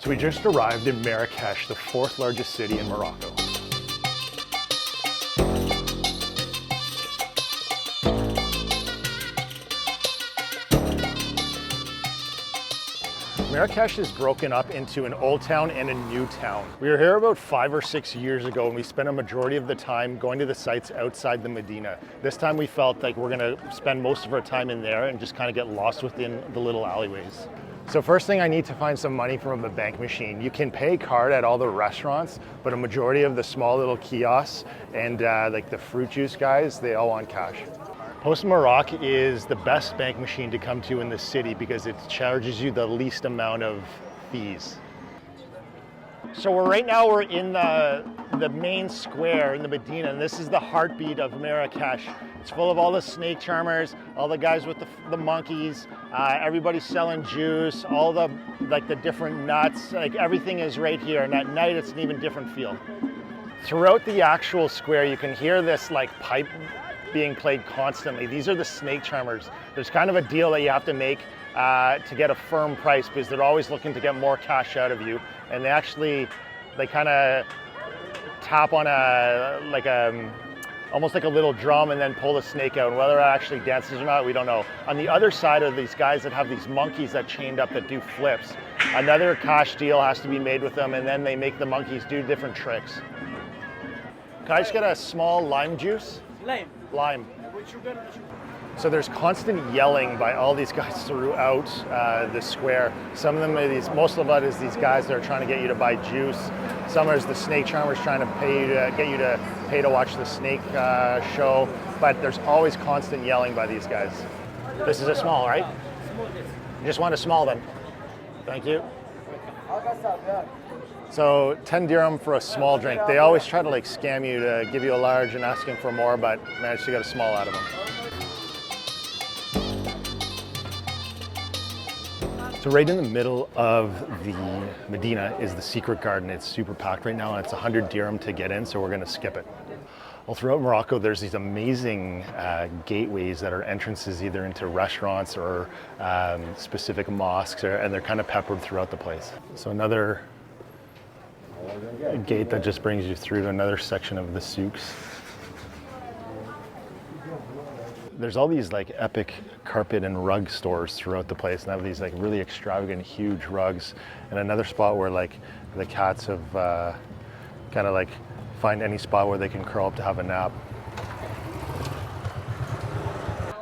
So we just arrived in Marrakech, the 4th largest city in Morocco. Marrakech is broken up into an old town and a new town. We were here about 5 or 6 years ago, and we spent a majority of the time going to the sites outside the Medina. This time we felt like we're gonna spend most of our time in there and just kind of get lost within the little alleyways. So first thing, I need to find some money from the bank machine. You can pay card at all the restaurants, but a majority of the small little kiosks and like the fruit juice guys, they all want cash. Post Morocco is the best bank machine to come to in the city because it charges you the least amount of fees. So right now we're in the main square in the Medina, and this is the heartbeat of Marrakech. It's full of all the snake charmers, all the guys with the monkeys, everybody's selling juice, all the different nuts, like everything is right here, and at night it's an even different feel. Throughout the actual square you can hear this like pipe being played constantly. These are the snake charmers. There's kind of a deal that you have to make to get a firm price because they're always looking to get more cash out of you. And they kind of tap on almost like a little drum and then pull the snake out. And whether it actually dances or not, we don't know. On the other side are these guys that have these monkeys that chained up that do flips. Another cash deal has to be made with them, and then they make the monkeys do different tricks. Can I just get a small lime juice? Lime. So there's constant yelling by all these guys throughout the square. Some of them are most of it is these guys that are trying to get you to buy juice. Some is the snake charmers trying to get you to pay to watch the snake show. But there's always constant yelling by these guys. This is a small, right? You just want a small then. Thank you. So 10 dirham for a small drink. They always try to like scam you to give you a large and asking for more, but managed to get a small out of them. So right in the middle of the Medina is the secret garden. It's super packed right now, and it's 100 dirham to get in, so we're gonna skip it. Well, throughout Morocco, there's these amazing gateways that are entrances either into restaurants or specific mosques, and they're kind of peppered throughout the place. So another gate that just brings you through to another section of the souks. There's all these like epic carpet and rug stores throughout the place, and they have these like really extravagant, huge rugs. And another spot where like the cats have kind of like find any spot where they can curl up to have a nap.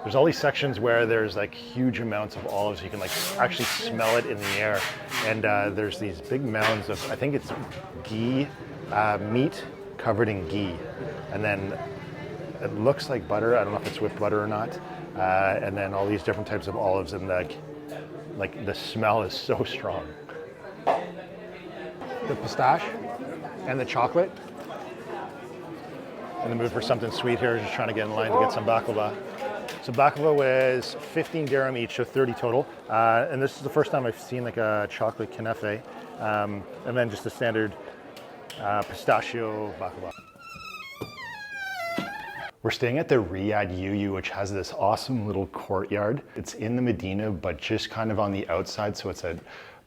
There's all these sections where there's like huge amounts of olives. You can like actually smell it in the air. And there's these big mounds of, I think it's ghee, meat covered in ghee. And then it looks like butter. I don't know if it's whipped butter or not. And then all these different types of olives, and like the smell is so strong. The pistache and the chocolate. In the mood for something sweet here, just trying to get in line to get some baklava. So baklava was 15 dirham each, so 30 total. And this is the first time I've seen like a chocolate kanafe, and then just a standard pistachio baklava. We're staying at the Riad Yu Yu, which has this awesome little courtyard. It's in the Medina, but just kind of on the outside, so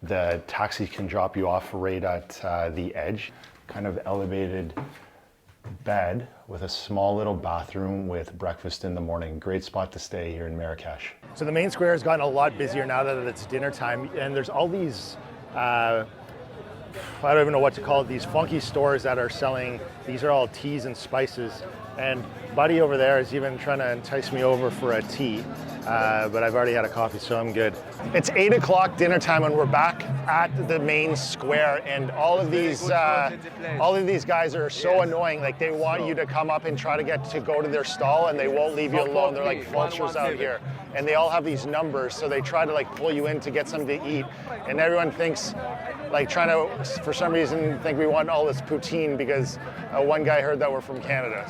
the taxi can drop you off right at the edge. Kind of elevated bed with a small little bathroom with breakfast in the morning. Great spot to stay here in Marrakech. So the main square has gotten a lot busier now that it's dinner time, and there's all these, I don't even know what to call it, these funky stores that are selling, these are all teas and spices. And Buddy over there is even trying to entice me over for a tea, but I've already had a coffee, so I'm good. It's 8 o'clock dinner time, and we're back at the main square, and all of these guys are so annoying. Like, they want you to come up and try to go to their stall, and they won't leave you alone. They're like vultures out here, and they all have these numbers, so they try to like pull you in to get something to eat, and everyone thinks, like, trying to, for some reason, think we want all this poutine because one guy heard that we're from Canada.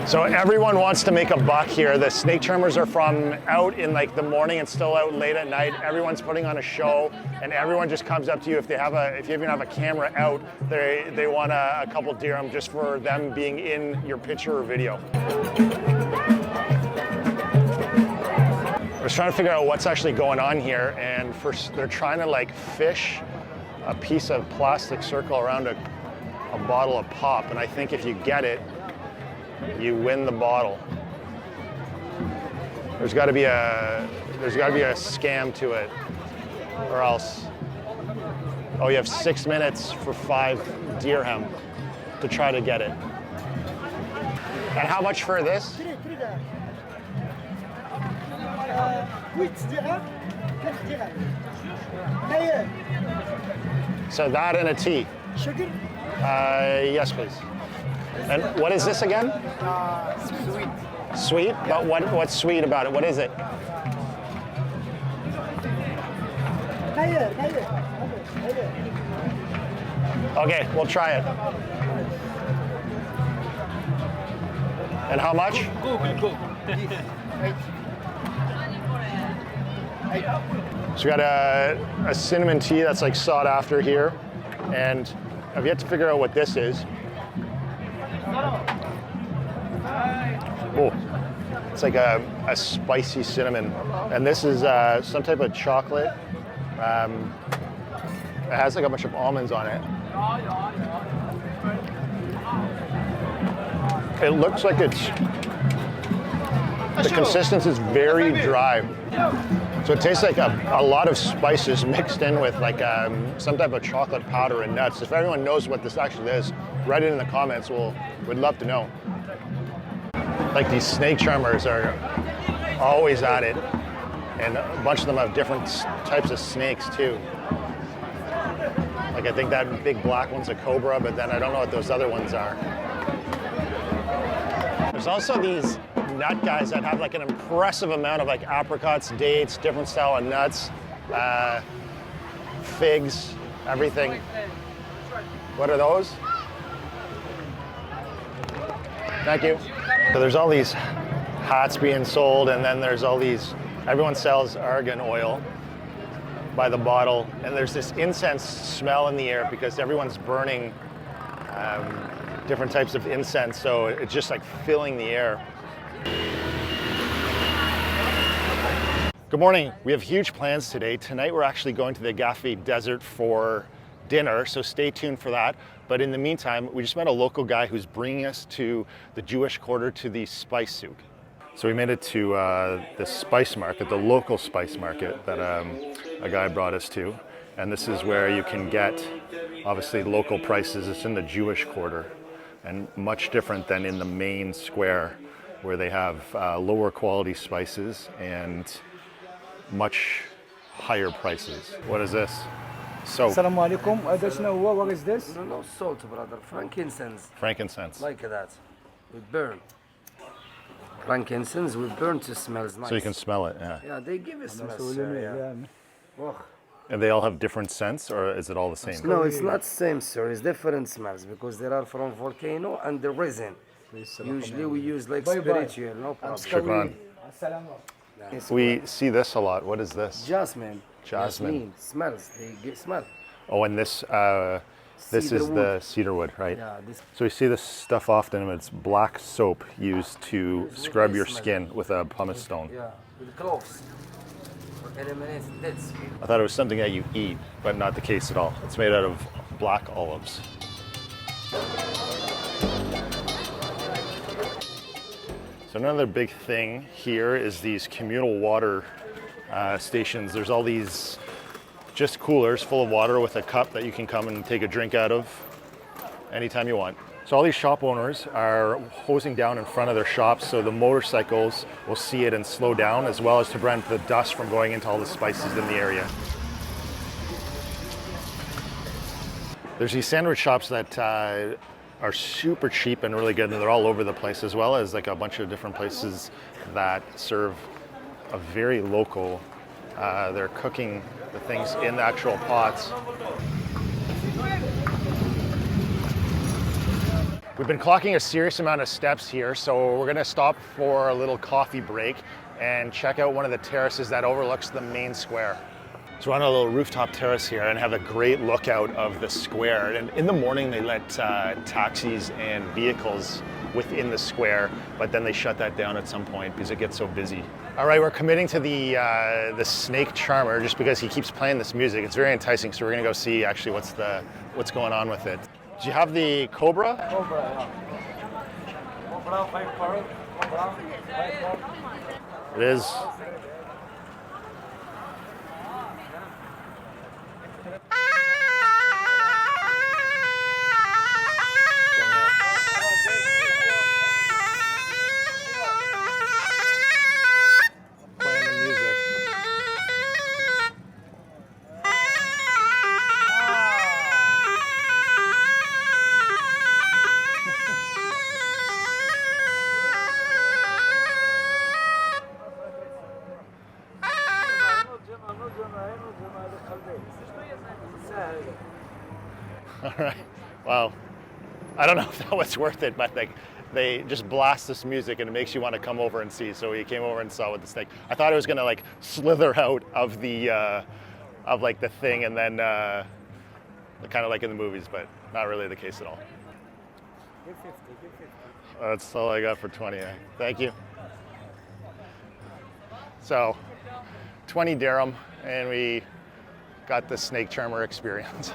So everyone wants to make a buck here. The snake charmers are from out in like the morning and still out late at night. Everyone's putting on a show, and everyone just comes up to you if you even have a camera out. They want a couple dirham just for them being in your picture or video. I was trying to figure out what's actually going on here, and first they're trying to like fish a piece of plastic circle around a bottle of pop, and I think if you get it, you win the bottle. There's got to be a scam to it, or else. Oh, you have 6 minutes for 5 dirham to try to get it. And how much for this? So that and a tea. Sugar? Yes, please. And what is this again? Sweet. Sweet? But what's sweet about it? What is it? Okay, we'll try it. And how much? So we got a cinnamon tea that's like sought after here, and I've yet to figure out what this is. Oh, it's like a spicy cinnamon, and this is some type of chocolate. It has like a bunch of almonds on it. It looks like the consistency is very dry. So it tastes like a lot of spices mixed in with like some type of chocolate powder and nuts. If everyone knows what this actually is, write it in the comments. We'd love to know. Like these snake charmers are always at it, and a bunch of them have different types of snakes too. Like I think that big black one's a cobra, but then I don't know what those other ones are. There's also these nut guys that have like an impressive amount of like apricots, dates, different style of nuts, figs, everything. What are those? Thank you. So there's all these hats being sold, and then there's all these, everyone sells argan oil by the bottle, and there's this incense smell in the air because everyone's burning different types of incense, so it's just like filling the air. Good morning. We have huge plans today. Tonight we're actually going to the AGAFAY Desert for dinner, so stay tuned for that. But in the meantime, we just met a local guy who's bringing us to the Jewish quarter, to the spice souk. So we made it to the spice market, the local spice market that a guy brought us to. And this is where you can get, obviously, local prices. It's in the Jewish quarter, and much different than in the main square, where they have lower quality spices and much higher prices. What is this? Soap. Assalamu alaikum. What is this? No salt, brother. Frankincense. Frankincense. Like that. We burn. Frankincense we burn to smells nice. So you can smell it, yeah. Yeah, they give it smells. Yeah. And they all have different scents, or is it all the same? No, it's not same, sir. It's different smells because they are from volcano and the resin. Usually we use like spiritual, no problem. Shukran. We see this a lot. What is this? Jasmine. Jasmine. Smells. They give smell. Oh, and this is the cedar wood, right? Yeah. This. So we see this stuff often, and it's black soap used to scrub your skin with a pumice stone. Yeah, with cloves. Eliminates dead skin. I thought it was something that you eat, but not the case at all. It's made out of black olives. So another big thing here is these communal water stations. There's all these just coolers full of water with a cup that you can come and take a drink out of anytime you want. So all these shop owners are hosing down in front of their shops so the motorcycles will see it and slow down, as well as to prevent the dust from going into all the spices in the area. There's these sandwich shops that are super cheap and really good, and they're all over the place, as well as like a bunch of different places that serve a very local, they're cooking the things in the actual pots. We've been clocking a serious amount of steps here, so we're gonna stop for a little coffee break and check out one of the terraces that overlooks the main square. So we're on a little rooftop terrace here and have a great lookout of the square. And in the morning, they let taxis and vehicles within the square, but then they shut that down at some point because it gets so busy. All right, we're committing to the snake charmer just because he keeps playing this music. It's very enticing, so we're gonna go see actually what's going on with it. Do you have the cobra? Cobra, yeah. Cobra, 5 carrot. Cobra, 5 carrot. It is. All right. Wow. I don't know if that was worth it, but like they just blast this music and it makes you want to come over and see. So we came over and saw with the snake. I thought it was gonna like slither out of the of like the thing and then kind of like in the movies, but not really the case at all. Give 50, give 50. That's all I got for 20. Thank you. So 20 dirham and we got the snake charmer experience.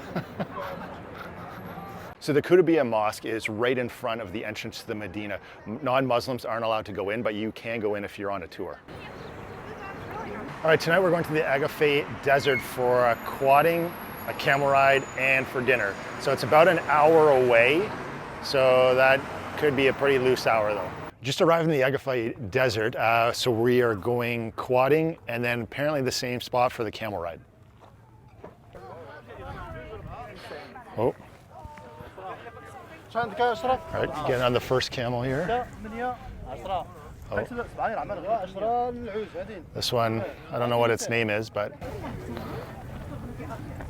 So the Koutoubia Mosque is right in front of the entrance to the Medina. Non-Muslims aren't allowed to go in, but you can go in if you're on a tour. All right, tonight we're going to the AGAFAY Desert for a quadding, a camel ride, and for dinner. So it's about an hour away, so that could be a pretty loose hour though. Just arrived in the AGAFAY Desert, so we are going quadding and then apparently the same spot for the camel ride. Oh. All right, getting on the first camel here. Oh. This one, I don't know what its name is, but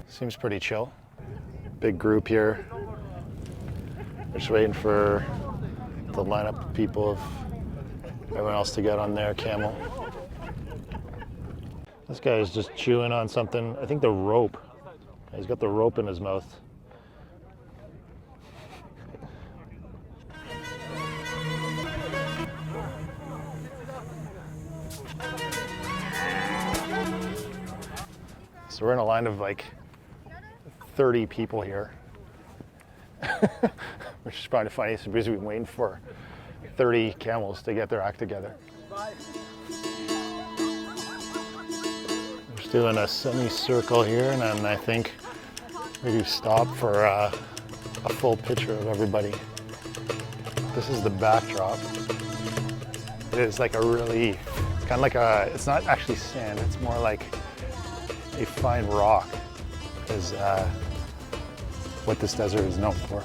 seems pretty chill. Big group here. We're just waiting for the lineup of people, of everyone else to get on their camel. This guy is just chewing on something. I think the rope. He's got the rope in his mouth. So we're in a line of like 30 people here, which is probably funny because we've been waiting for 30 camels to get their act together. We're just doing a semicircle here, and then I think maybe stop for a full picture of everybody. This is the backdrop. It is like a really, it's kind of like a, it's not actually sand, it's more like a fine rock is what this desert is known for.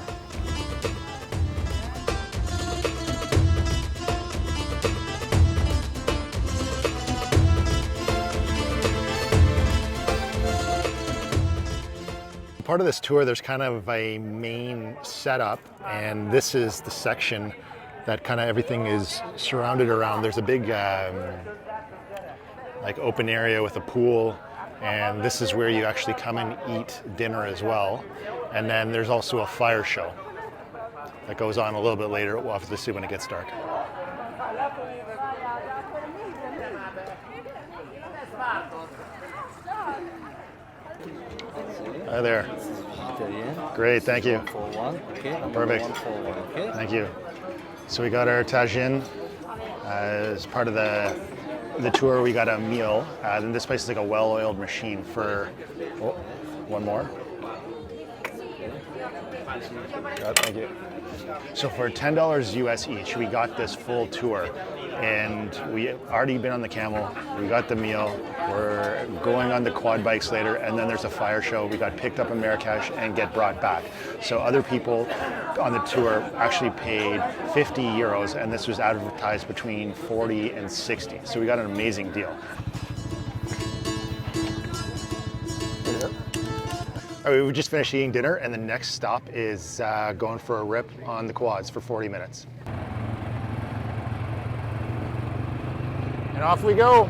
Part of this tour, there's kind of a main setup, and this is the section that kind of everything is surrounded around. There's a big like open area with a pool, and this is where you actually come and eat dinner as well. And then there's also a fire show that goes on a little bit later. We'll have to see when it gets dark. Hi there. Great, thank you. Perfect. Thank you. So we got our tagine as part of the tour. We got a meal. And this place is like a well-oiled machine for. Oh, one more. Thank you. So for $10 US each, we got this full tour, and we already been on the camel. We got the meal. We're going on the quad bikes later, and then there's a fire show. We got picked up in Marrakech and get brought back. So other people on the tour actually paid 50 euros, and this was advertised between 40 and 60. So we got an amazing deal. All right, we just finished eating dinner, and the next stop is going for a rip on the quads for 40 minutes. And off we go.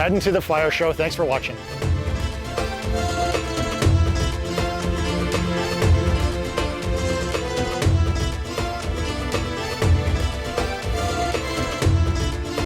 heading to the fire show. Thanks for watching.